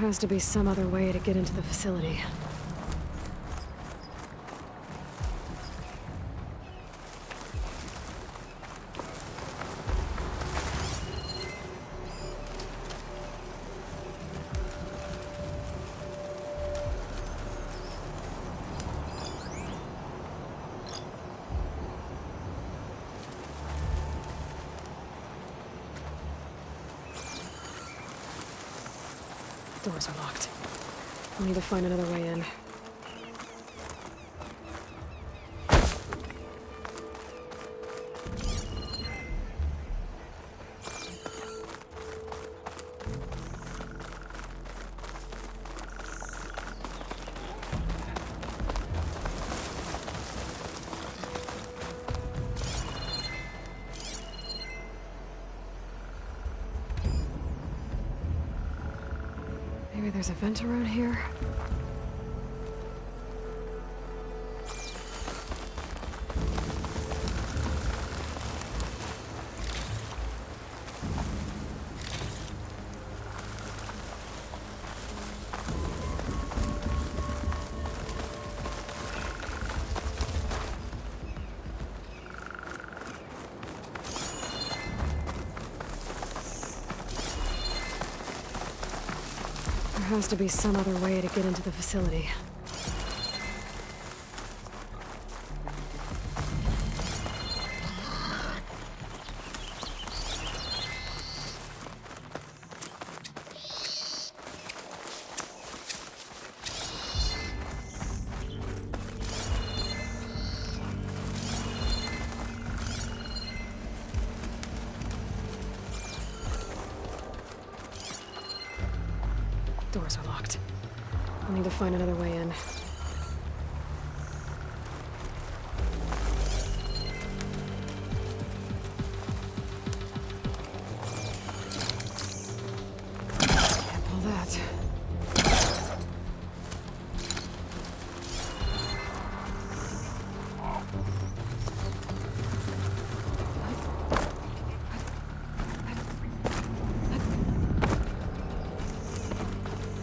has to be some other way to get into the facility. Doors are locked. I need to find another way in. Maybe there's a vent around here? There has to be some other way to get into the facility. Doors are locked. I need to find another way in. Can't pull that.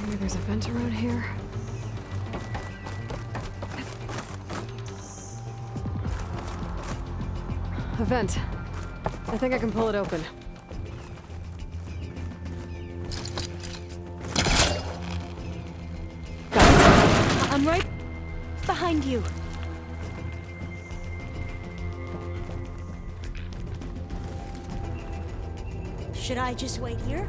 Maybe there's a vent around here. A vent. I think I can pull it open. Got it. I'm right behind you. Should I just wait here?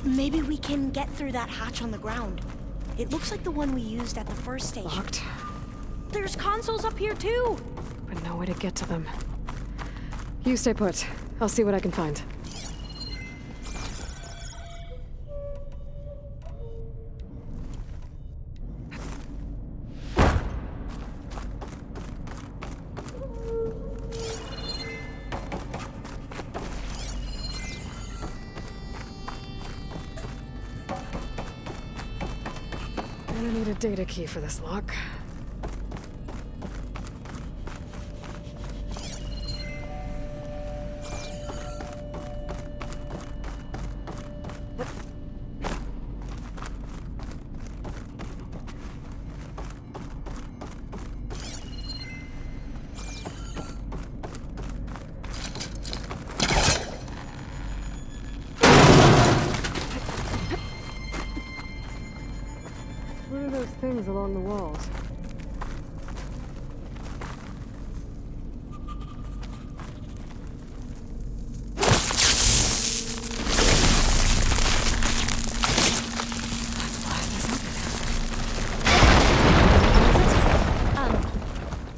Maybe we can get through that hatch on the ground. It looks like the one we used at the first station. Locked. There's consoles up here too! But no way to get to them. You stay put. I'll see what I can find. I need a data key for this lock. What are those things along the walls?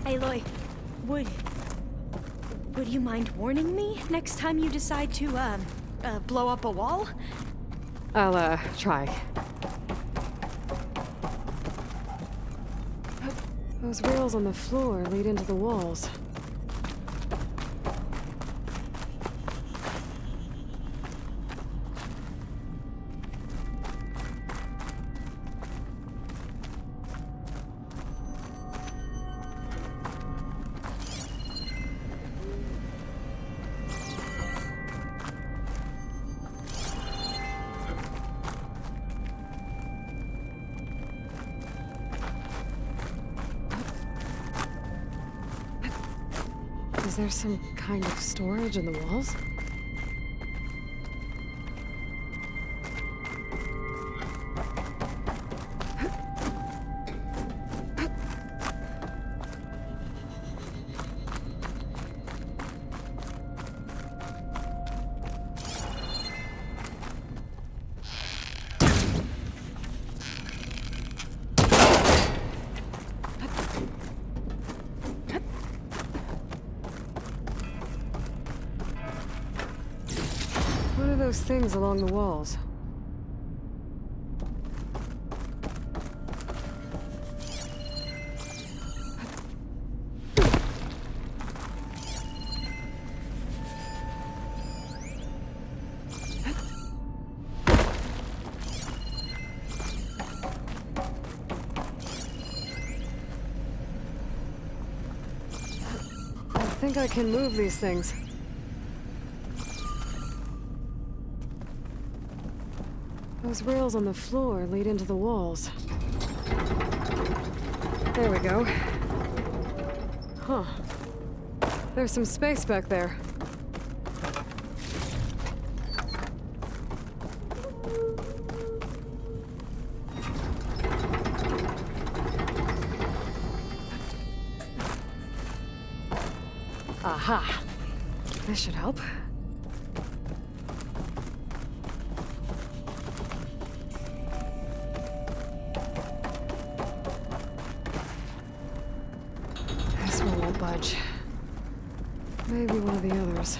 Aloy, would you mind warning me next time you decide to, blow up a wall? I'll, try. Those rails on the floor lead into the walls. Is there some kind of storage in the walls? What are those things along the walls? I think I can move these things. Those rails on the floor lead into the walls. There we go. Huh. There's some space back there. Aha! This should help. This one won't budge. Maybe one of the others.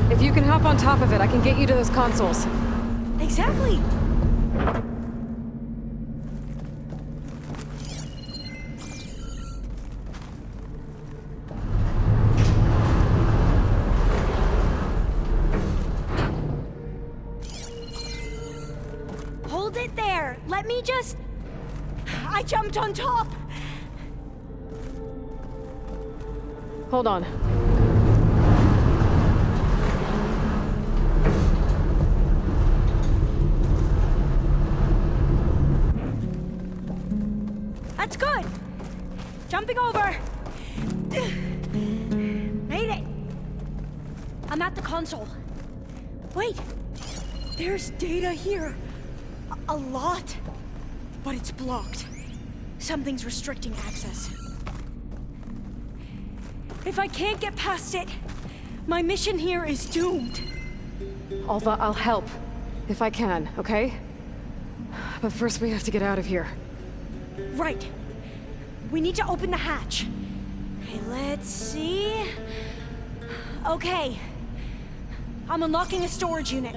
If you can hop on top of it, I can get you to those consoles. Exactly! Hold it there! Let me just... I jumped on top! Hold on. That's good! Jumping over! Made it! I'm at the console. Wait! There's data here. A lot. But it's blocked. Something's restricting access. If I can't get past it, my mission here is doomed. Alva, I'll help. If I can, okay? But first we have to get out of here. Right. We need to open the hatch. Okay, let's see. Okay. I'm unlocking a storage unit.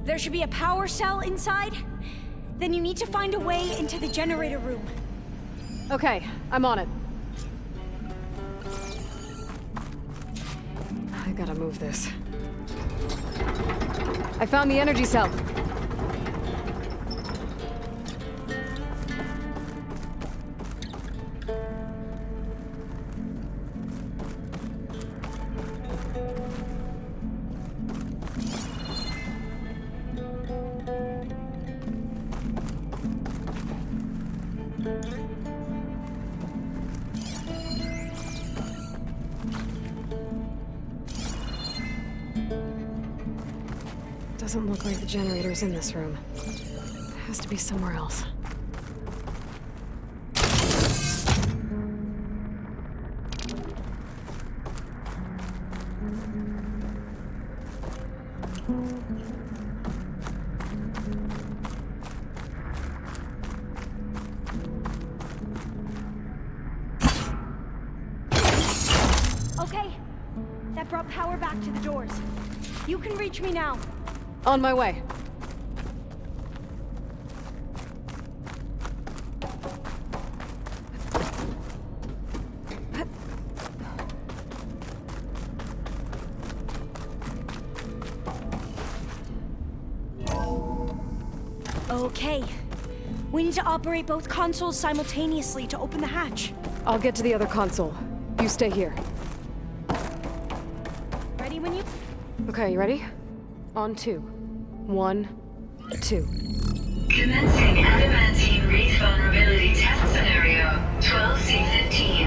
There should be a power cell inside. Then you need to find a way into the generator room. Okay, I'm on it. I gotta move this. I found the energy cell. Doesn't look like the generator's in this room. It has to be somewhere else. Okay. That brought power back to the doors. You can reach me now. On my way. Okay. We need to operate both consoles simultaneously to open the hatch. I'll get to the other console. You stay here. Ready when you... Okay, you ready? On 2. 1, 2. Commencing adamantine wreath vulnerability test scenario 12C15.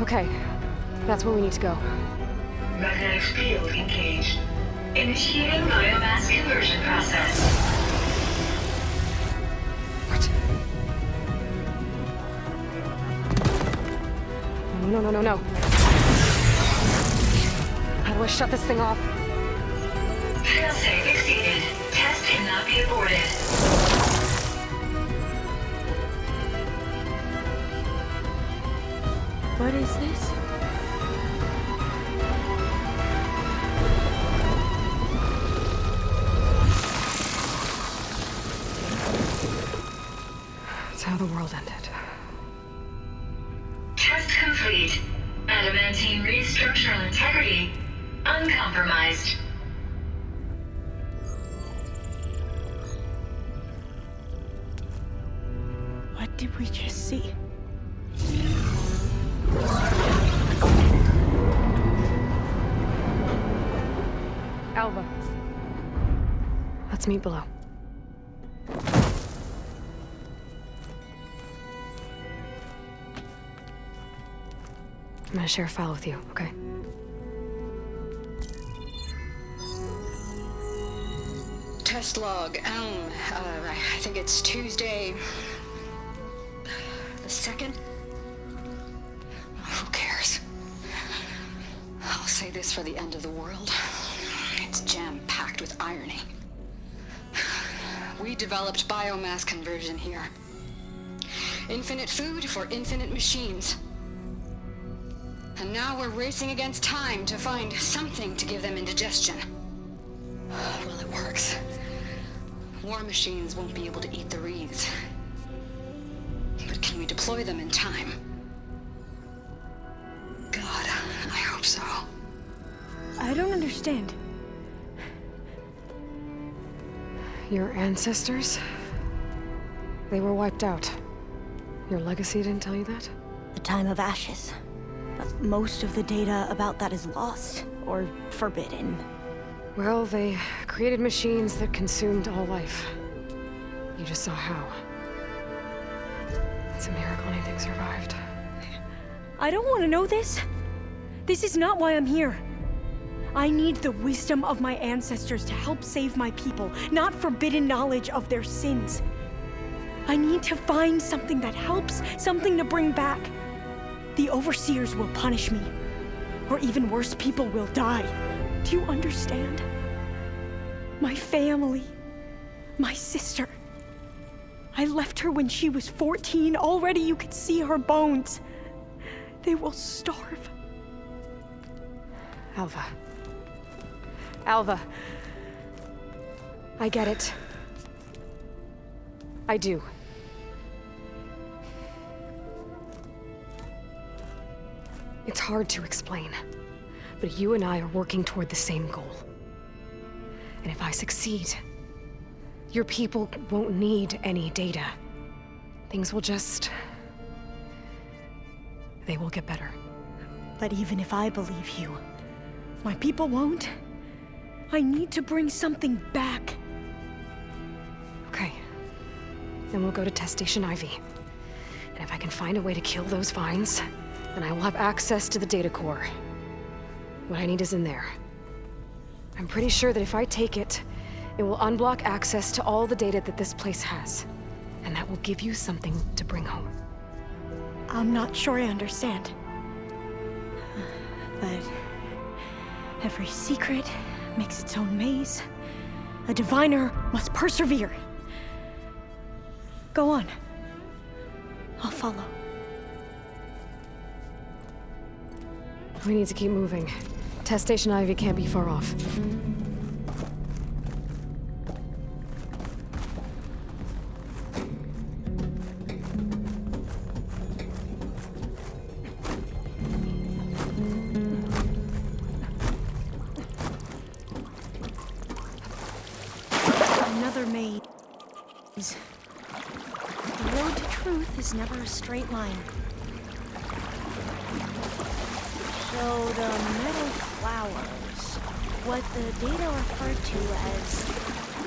Okay, that's where we need to go. Magnetic field engaged. Initiating biomass conversion process. What? No. How do I shut this thing off? Failsafe exceeded. Test cannot be aborted. What is this? It's how the world ended. Test complete. Adamantine wreath structural integrity uncompromised. What did we just see? Alva. Let's meet below. I'm gonna share a file with you, okay? Test log, I think it's Tuesday... the 2nd? Who cares? I'll say this for the end of the world. It's jam-packed with irony. We developed biomass conversion here. Infinite food for infinite machines. And now we're racing against time to find something to give them indigestion. Well, it works. War machines won't be able to eat the wreaths. But can we deploy them in time? God, I hope so. I don't understand. Your ancestors? They were wiped out. Your legacy didn't tell you that? The time of ashes. But most of the data about that is lost or forbidden. Well, they created machines that consumed all life. You just saw how. It's a miracle anything survived. I don't want to know this. This is not why I'm here. I need the wisdom of my ancestors to help save my people, not forbidden knowledge of their sins. I need to find something that helps, something to bring back. The overseers will punish me. Or even worse, people will die. Do you understand? My family. My sister. I left her when she was 14. Already you could see her bones. They will starve. Alva. Alva. I get it. I do. It's hard to explain, but you and I are working toward the same goal. And if I succeed, your people won't need any data. Things will just... they will get better. But even if I believe you, my people won't. I need to bring something back. Okay. Then we'll go to Test Station Ivy. And if I can find a way to kill those vines, then I will have access to the data core. What I need is in there. I'm pretty sure that if I take it, it will unblock access to all the data that this place has. And that will give you something to bring home. I'm not sure I understand. But every secret makes its own maze. A diviner must persevere. Go on. I'll follow. We need to keep moving. Test Station Ivy can't be far off. truth is never a straight line. So the metal flowers, what the data referred to as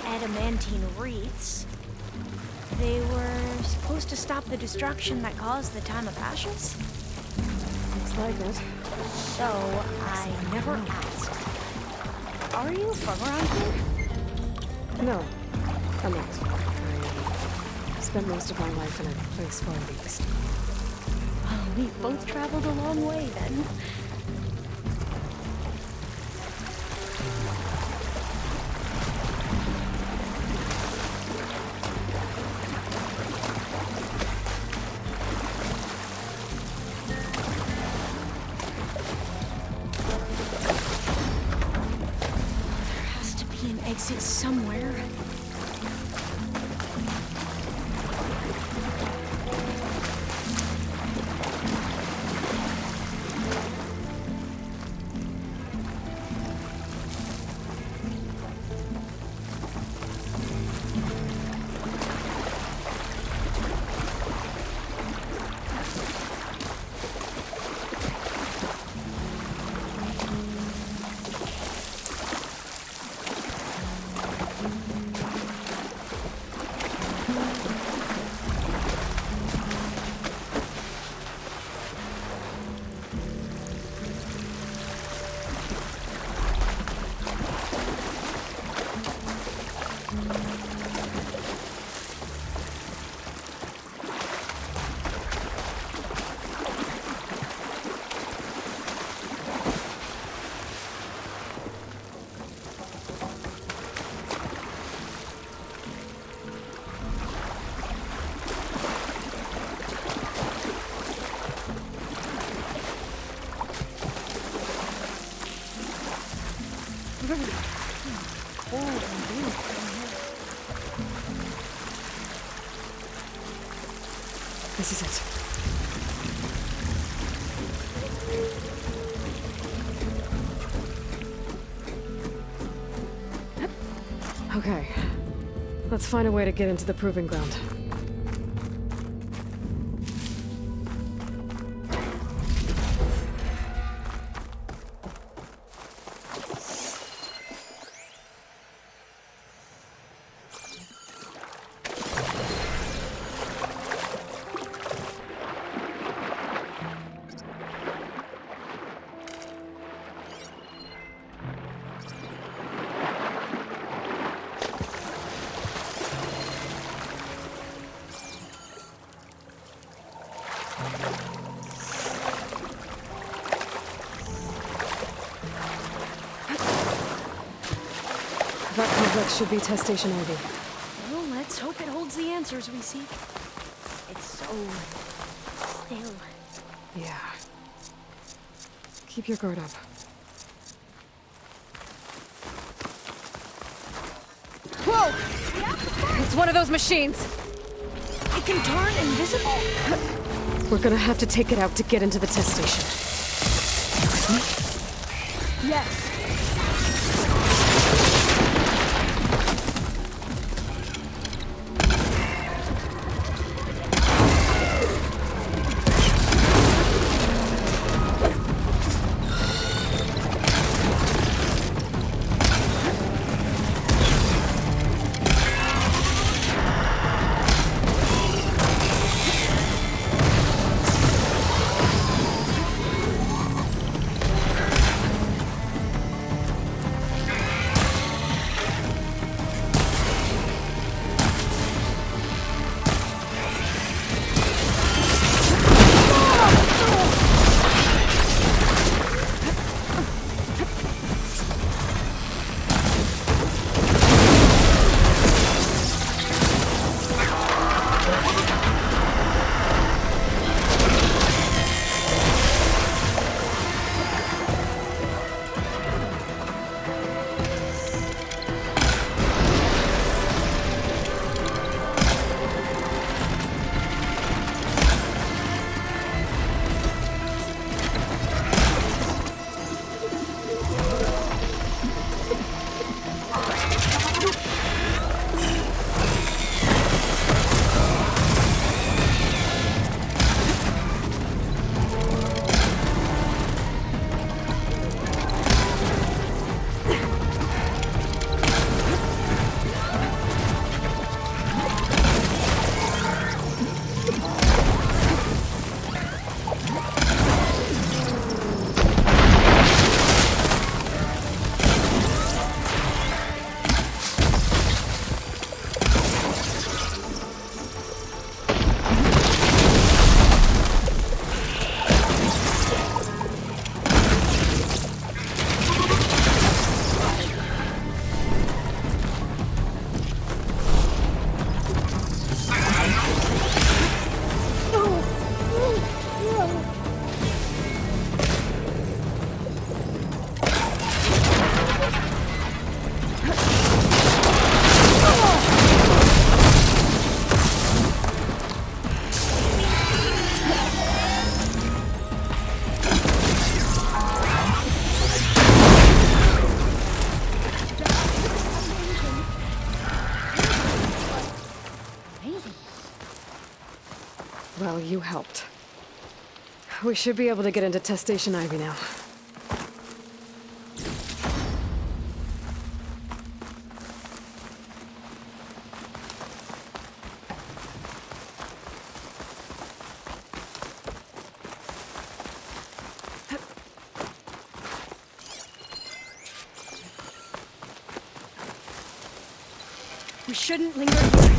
adamantine wreaths, they were supposed to stop the destruction that caused the Time of Ashes? Looks like it. So, I never asked. Are you from around here? No, I'm not. I spent most of my life in a place far east. Well, we've both traveled a long way then. Exit somewhere. This is it. Okay. Let's find a way to get into the proving ground. That complex should be test station Ivy. Well, let's hope it holds the answers we seek. It's so still. Yeah. Keep your guard up. Whoa! It's one of those machines! It can turn invisible! We're gonna have to take it out to get into the test station. You with me? Yes. you helped. We should be able to get into Test Station Ivy now. We shouldn't linger here.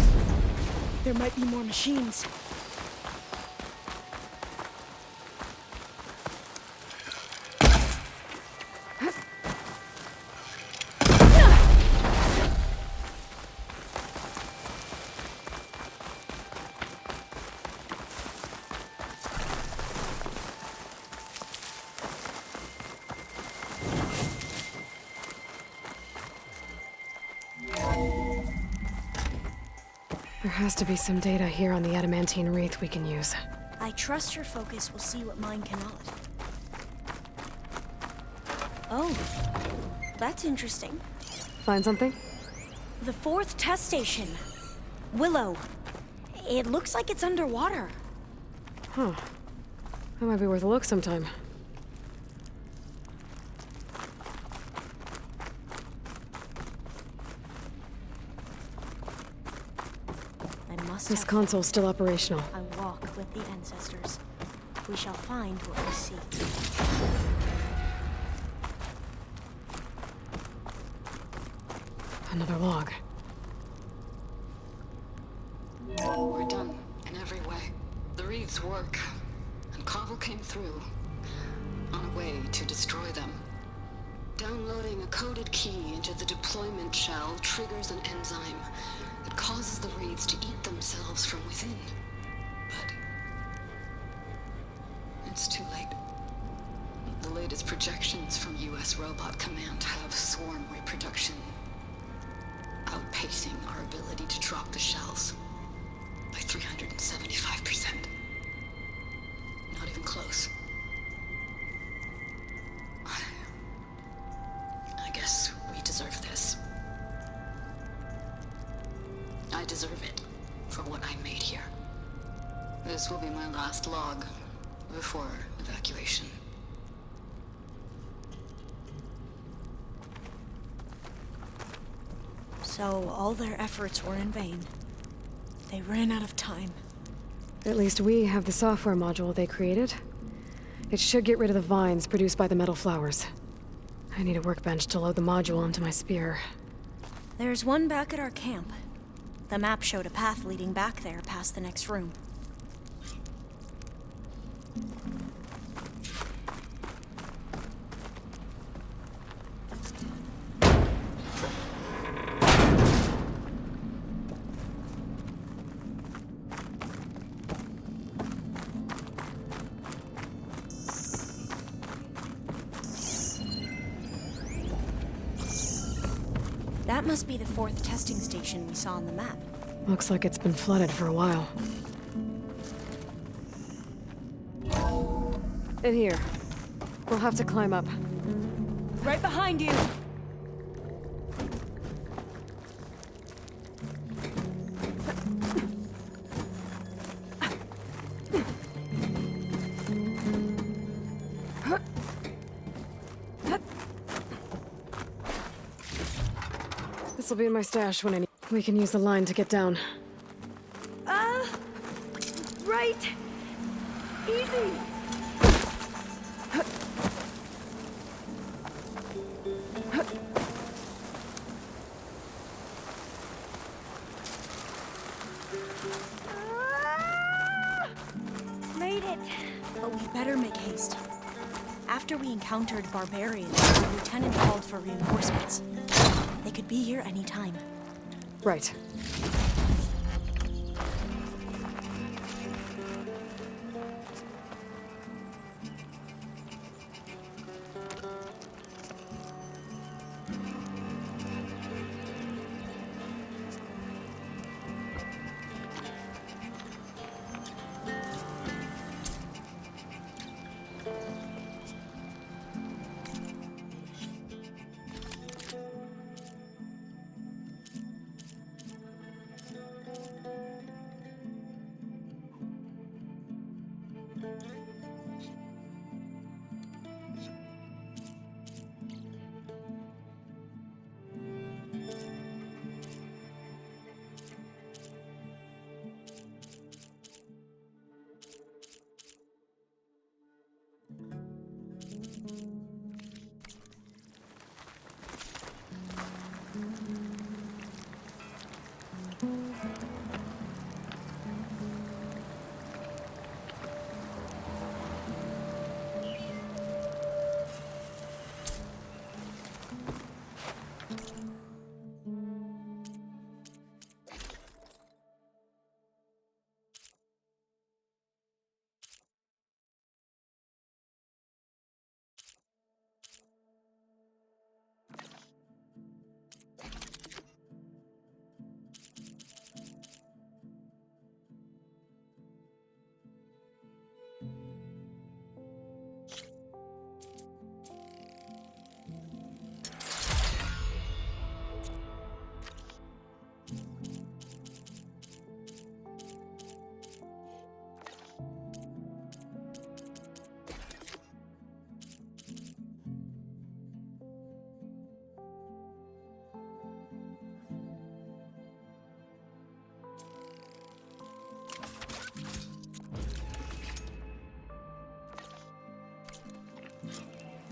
There might be more machines. There has to be some data here on the adamantine wreath we can use. I trust your focus will see what mine cannot. Oh, that's interesting. Find something? The 4th test station. Willow. It looks like it's underwater. Huh. That might be worth a look sometime. This console's still operational. I walk with the ancestors. We shall find what we seek. Another log. We're done in every way. The wreaths work, and Cobble came through on a way to destroy them. Downloading a coded key into the deployment shell triggers an enzyme that causes the wreaths to eat themselves from within. But it's too late. The latest projections from US Robot Command have swarm reproduction outpacing our ability to drop the shells by 375%. Not even close. I guess we deserve this. I deserve it for what I made here. This will be my last log before evacuation. So all their efforts were in vain. They ran out of time. At least we have the software module they created. It should get rid of the vines produced by the metal flowers. I need a workbench to load the module onto my spear. There's one back at our camp. The map showed a path leading back there past the next room. That must be the 4th testing station we saw on the map. Looks like it's been flooded for a while. In here. We'll have to climb up. Right behind you! This'll be in my stash when I need. We can use the line to get down. Right! Easy! Made it! But we better make haste. After we encountered barbarians, the lieutenant called for reinforcements. They could be here any time. Right.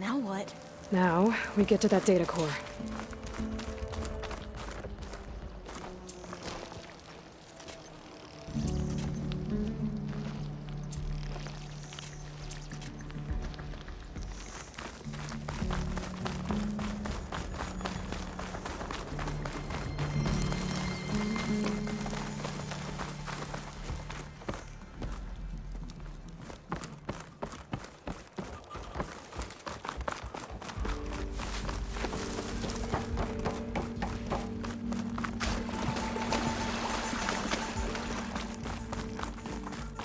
Now what? Now, we get to that data core.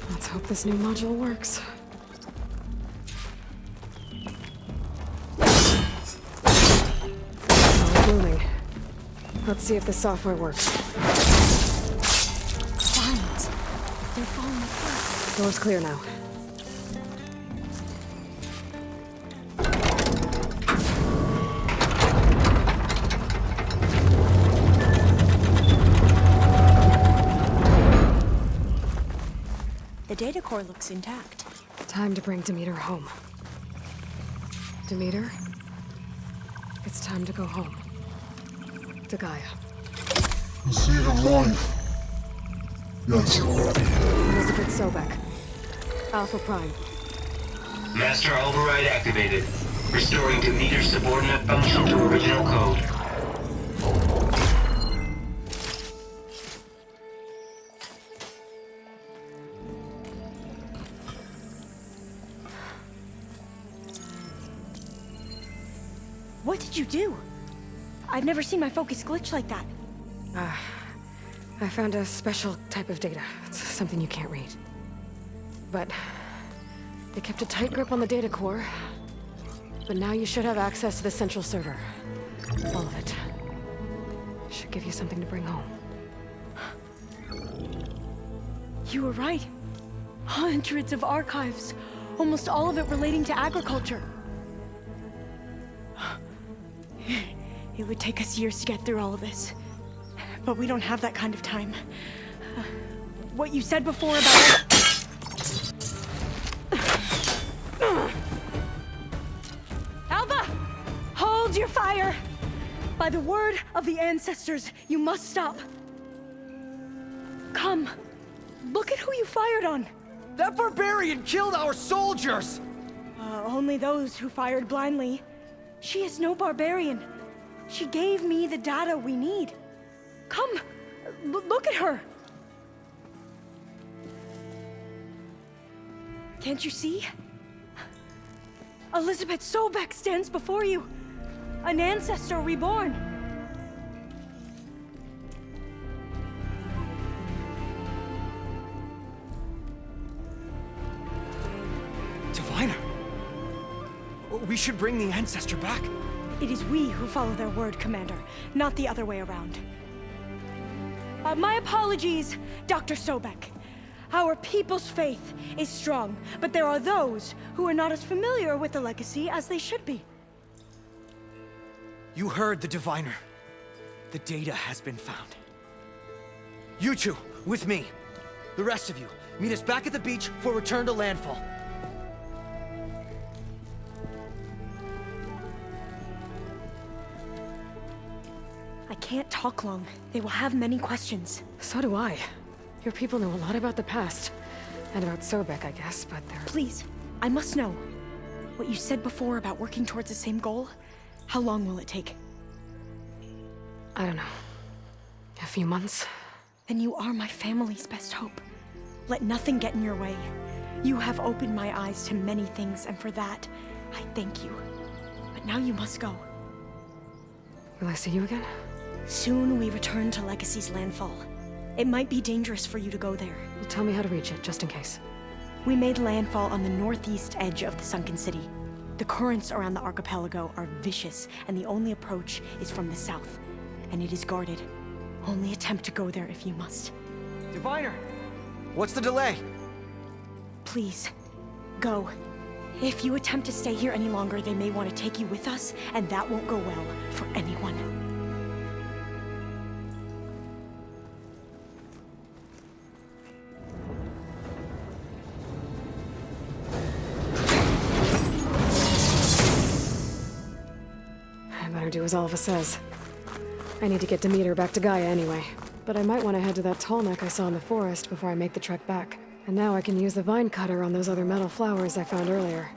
Let's hope this new module works. Oh, booming. Let's see if the software works. Vines. They're falling apart. Door's clear now. The data core looks intact. Time to bring Demeter home. Demeter? It's time to go home. To Gaia. The seed of life. Yes. Elizabeth Sobek. Alpha Prime. Master override activated. Restoring Demeter's subordinate function to original code. What did you do? I've never seen my focus glitch like that. I found a special type of data. It's something you can't read. But they kept a tight grip on the data core. But now you should have access to the central server. All of it. Should give you something to bring home. You were right. Hundreds of archives. Almost all of it relating to agriculture. It would take us years to get through all of this. But we don't have that kind of time. What you said before about... Alba! Hold your fire! By the word of the ancestors, you must stop. Come. Look at who you fired on. That barbarian killed our soldiers! Only those who fired blindly. She is no barbarian. She gave me the data we need. Come, look at her. Can't you see? Elizabeth Sobek stands before you. An ancestor reborn. Diviner! We should bring the ancestor back. It is we who follow their word, Commander, not the other way around. My apologies, Dr. Sobek. Our people's faith is strong, but there are those who are not as familiar with the legacy as they should be. You heard the diviner. The data has been found. You two, with me. The rest of you, meet us back at the beach for return to landfall. I can't talk long. They will have many questions. So do I. Your people know a lot about the past. And about Sobek, I guess, but they're... Please, I must know. What you said before about working towards the same goal, how long will it take? I don't know. A few months? Then you are my family's best hope. Let nothing get in your way. You have opened my eyes to many things, and for that, I thank you. But now you must go. Will I see you again? Soon we return to Legacy's landfall. It might be dangerous for you to go there. Well, tell me how to reach it, just in case. We made landfall on the northeast edge of the sunken city. The currents around the archipelago are vicious, and the only approach is from the south. And it is guarded. Only attempt to go there if you must. Diviner! What's the delay? Please, go. If you attempt to stay here any longer, they may want to take you with us, and that won't go well for anyone. Better do as Alva says. I need to get Demeter back to Gaia anyway. But I might want to head to that tall neck I saw in the forest before I make the trek back. And now I can use the vine cutter on those other metal flowers I found earlier.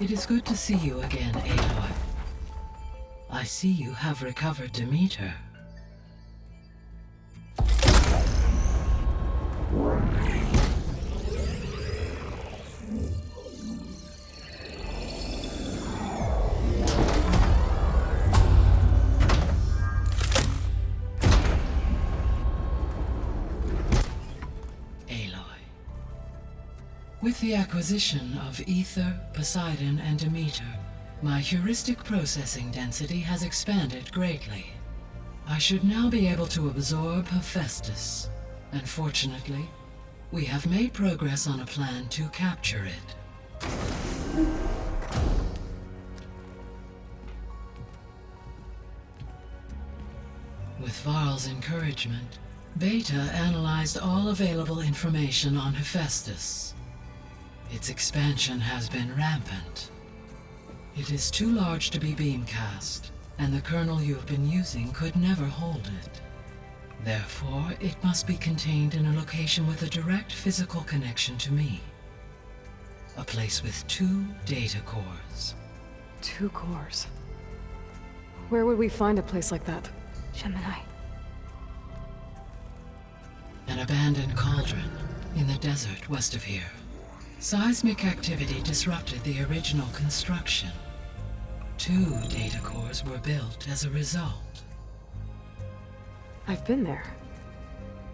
It is good to see you again, Aloy. I see you have recovered Demeter. With the acquisition of Ether, Poseidon, and Demeter, my heuristic processing density has expanded greatly. I should now be able to absorb Hephaestus, and fortunately, we have made progress on a plan to capture it. With Varl's encouragement, Beta analyzed all available information on Hephaestus. Its expansion has been rampant. It is too large to be beamcast, and the kernel you have been using could never hold it. Therefore, it must be contained in a location with a direct physical connection to me. A place with 2 data cores. 2 cores? Where would we find a place like that? Gemini. An abandoned cauldron in the desert west of here. Seismic activity disrupted the original construction. 2 data cores were built as a result. I've been there.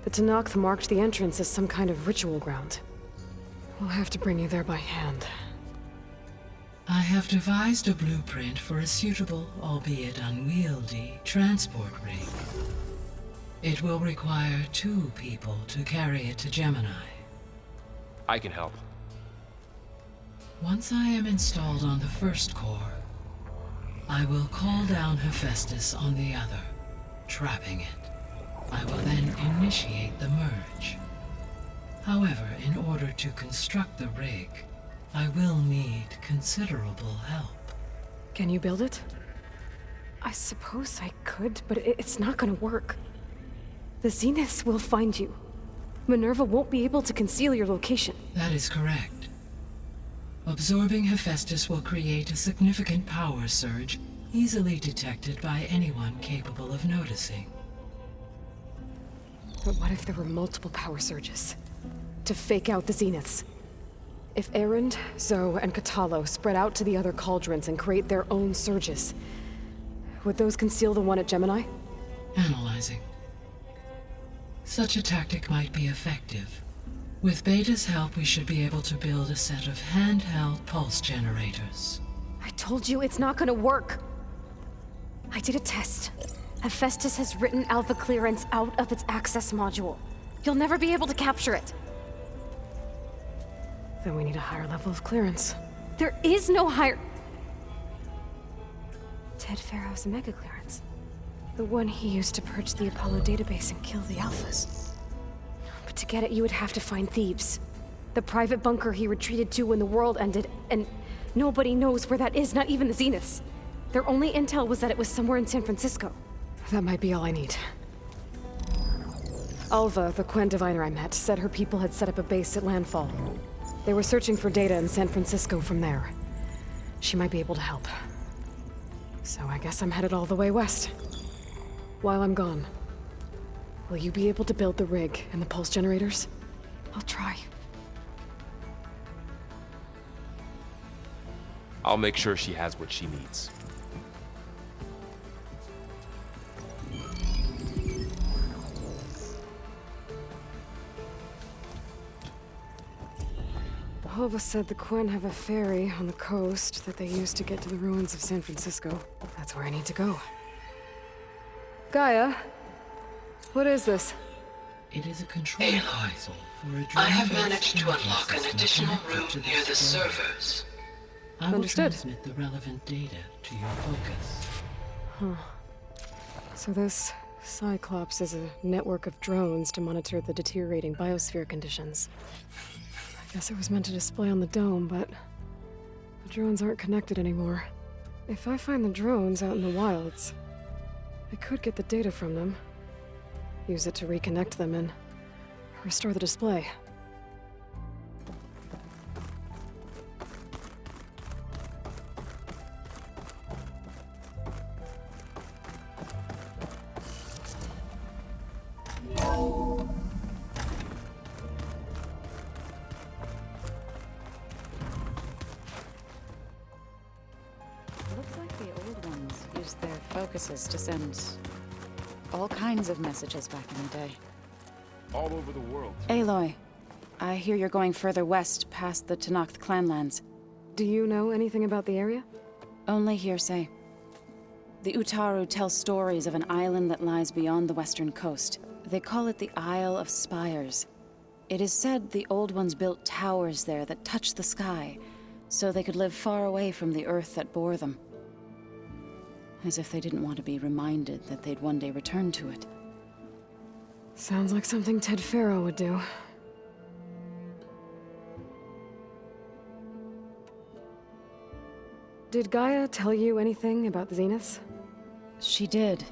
The Tenakth marked the entrance as some kind of ritual ground. We'll have to bring you there by hand. I have devised a blueprint for a suitable, albeit unwieldy, transport rig. It will require 2 people to carry it to Gemini. I can help. Once I am installed on the first core, I will call down Hephaestus on the other, trapping it. I will then initiate the merge. However, in order to construct the rig, I will need considerable help. Can you build it? I suppose I could, but it's not gonna work. The Zeniths will find you. Minerva won't be able to conceal your location. That is correct. Absorbing Hephaestus will create a significant power surge, easily detected by anyone capable of noticing. But what if there were multiple power surges? To fake out the Zeniths? If Erend, Zoe, and Katalo spread out to the other cauldrons and create their own surges, would those conceal the one at Gemini? Analyzing. Such a tactic might be effective. With Beta's help, we should be able to build a set of handheld pulse generators. I told you it's not gonna work. I did a test. Hephaestus has written Alpha clearance out of its access module. You'll never be able to capture it. Then we need a higher level of clearance. There is no higher... Ted Pharaoh's mega clearance. The one he used to purge the Apollo database and kill the Alphas. But to get it, you would have to find Thebes. The private bunker he retreated to when the world ended, and nobody knows where that is, not even the Zeniths. Their only intel was that it was somewhere in San Francisco. That might be all I need. Alva, the Quen diviner I met, said her people had set up a base at landfall. They were searching for data in San Francisco from there. She might be able to help. So I guess I'm headed all the way west. While I'm gone, will you be able to build the rig and the pulse generators? I'll try. I'll make sure she has what she needs. Alva said the Quen have a ferry on the coast that they use to get to the ruins of San Francisco. That's where I need to go. Gaia, what is this? It is a control console for a I have drone-based managed to unlock an system additional connected room to near the server. servers. I will Understood. transmit the relevant data to your focus. So this Cyclops is a network of drones to monitor the deteriorating biosphere conditions. I guess it was meant to display on the dome, but the drones aren't connected anymore. If I find the drones out in the wilds, I could get the data from them, use it to reconnect them and restore the display. Looks like the old ones used their focuses to send all kinds of messages back in the day. All over the world. Aloy, I hear you're going further west past the Tenakth clanlands. Do you know anything about the area? Only hearsay. The Utaru tell stories of an island that lies beyond the western coast. They call it the Isle of Spires. It is said the old ones built towers there that touch the sky, so they could live far away from the earth that bore them. As if they didn't want to be reminded that they'd one day return to it. Sounds like something Ted Pharaoh would do. Did Gaia tell you anything about the Zeniths? She did.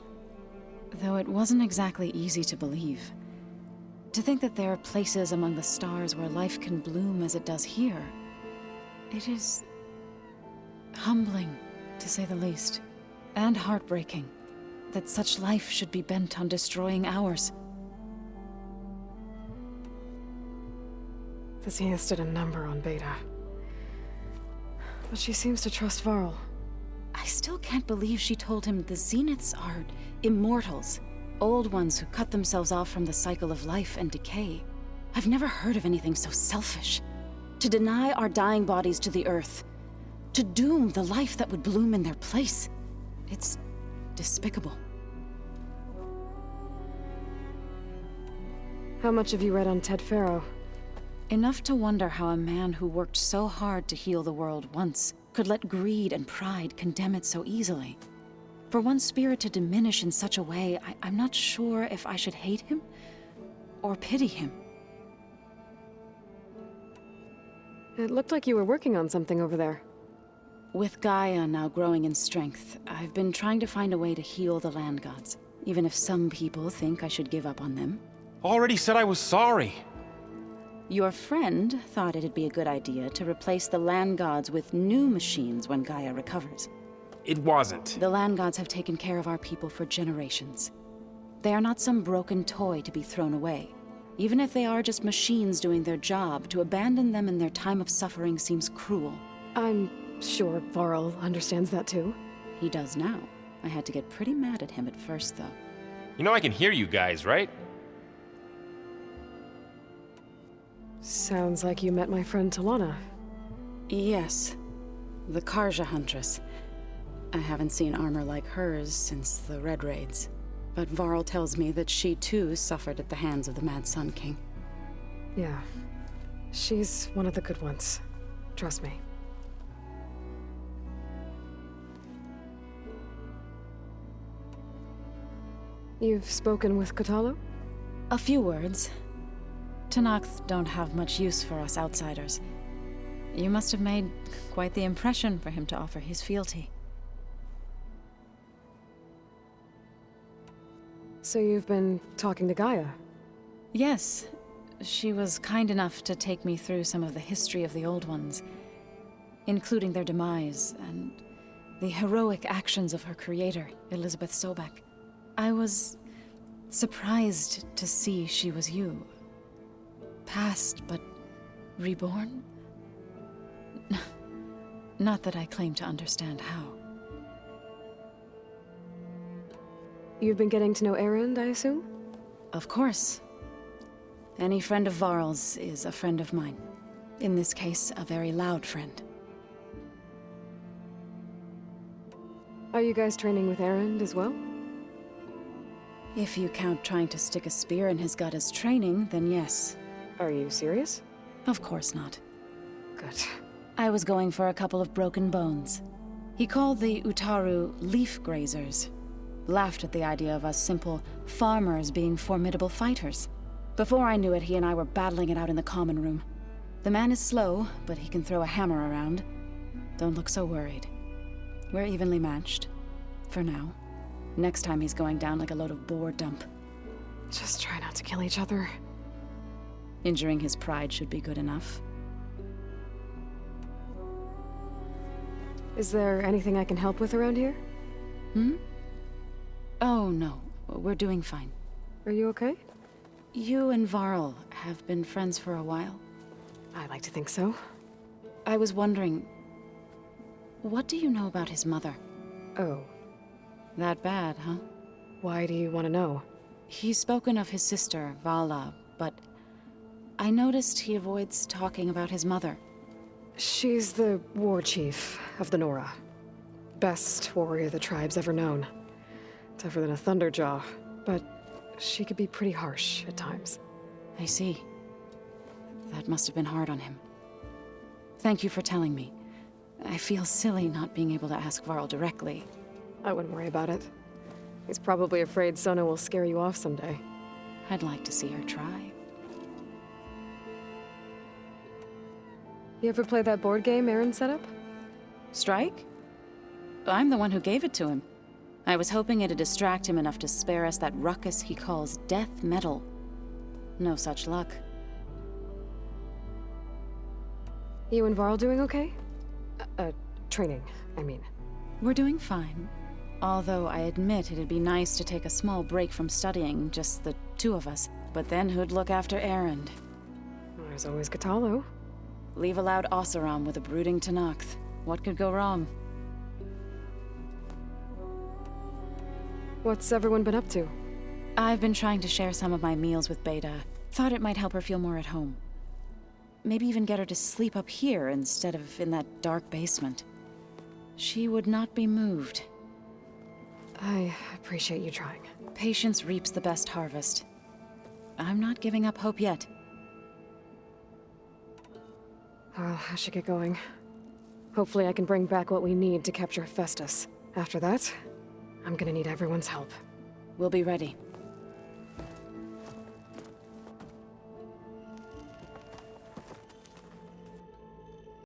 Though it wasn't exactly easy to believe. To think that there are places among the stars where life can bloom as it does here. It is humbling, to say the least. And heartbreaking that such life should be bent on destroying ours. The Zeniths did a number on Beta. But she seems to trust Varl. I still can't believe she told him the Zeniths are immortals. Old ones who cut themselves off from the cycle of life and decay. I've never heard of anything so selfish. To deny our dying bodies to the earth. To doom the life that would bloom in their place. It's despicable. How much have you read on Ted Pharaoh? Enough to wonder how a man who worked so hard to heal the world once could let greed and pride condemn it so easily. For one's spirit to diminish in such a way, I'm not sure if I should hate him or pity him. It looked like you were working on something over there. With Gaia now growing in strength, I've been trying to find a way to heal the land gods, even if some people think I should give up on them. Already said I was sorry. Your friend thought it'd be a good idea to replace the land gods with new machines when Gaia recovers. It wasn't. The land gods have taken care of our people for generations. They are not some broken toy to be thrown away. Even if they are just machines doing their job, to abandon them in their time of suffering seems cruel. I'm sure Varl understands that too. He does now. I had to get pretty mad at him at first, though. You know I can hear you guys, right? Sounds like you met my friend Talana. Yes. The Karja Huntress. I haven't seen armor like hers since the Red Raids. But Varl tells me that she too suffered at the hands of the Mad Sun King. Yeah. She's one of the good ones. Trust me. You've spoken with Kotallo? A few words. Tenakth don't have much use for us outsiders. You must have made quite the impression for him to offer his fealty. So you've been talking to Gaia? Yes. She was kind enough to take me through some of the history of the Old Ones, including their demise and the heroic actions of her creator, Elizabeth Sobek. I was surprised to see she was you. Past, but reborn? Not that I claim to understand how. You've been getting to know Erend, I assume? Of course. Any friend of Varl's is a friend of mine. In this case, a very loud friend. Are you guys training with Erend as well? If you count trying to stick a spear in his gut as training, then yes. Are you serious? Of course not. Good. I was going for a couple of broken bones. He called the Utaru leaf grazers. Laughed at the idea of us simple farmers being formidable fighters. Before I knew it, he and I were battling it out in the common room. The man is slow, but he can throw a hammer around. Don't look so worried. We're evenly matched. For now. Next time he's going down like a load of boar dump. Just try not to kill each other. Injuring his pride should be good enough. Is there anything I can help with around here? Oh, no. We're doing fine. Are you okay? You and Varl have been friends for a while. I like to think so. I was wondering, what do you know about his mother? Oh. That bad, huh? Why do you want to know? He's spoken of his sister, Vala, but I noticed he avoids talking about his mother. She's the war chief of the Nora. Best warrior the tribe's ever known. Tougher than a Thunderjaw, but she could be pretty harsh at times. I see. That must have been hard on him. Thank you for telling me. I feel silly not being able to ask Varl directly. I wouldn't worry about it. He's probably afraid Sona will scare you off someday. I'd like to see her try. You ever play that board game Erend set up? Strike? I'm the one who gave it to him. I was hoping it'd distract him enough to spare us that ruckus he calls death metal. No such luck. You and Varl doing okay? Training, I mean. We're doing fine. Although I admit it'd be nice to take a small break from studying, just the two of us. But then who'd look after Erend? There's always Kotallo. Leave a loud Oseram with a brooding Tenakth. What could go wrong? What's everyone been up to? I've been trying to share some of my meals with Beta. Thought it might help her feel more at home. Maybe even get her to sleep up here instead of in that dark basement. She would not be moved. I appreciate you trying. Patience reaps the best harvest. I'm not giving up hope yet. Well, I should get going. Hopefully I can bring back what we need to capture Hephaestus. After that, I'm gonna need everyone's help. We'll be ready.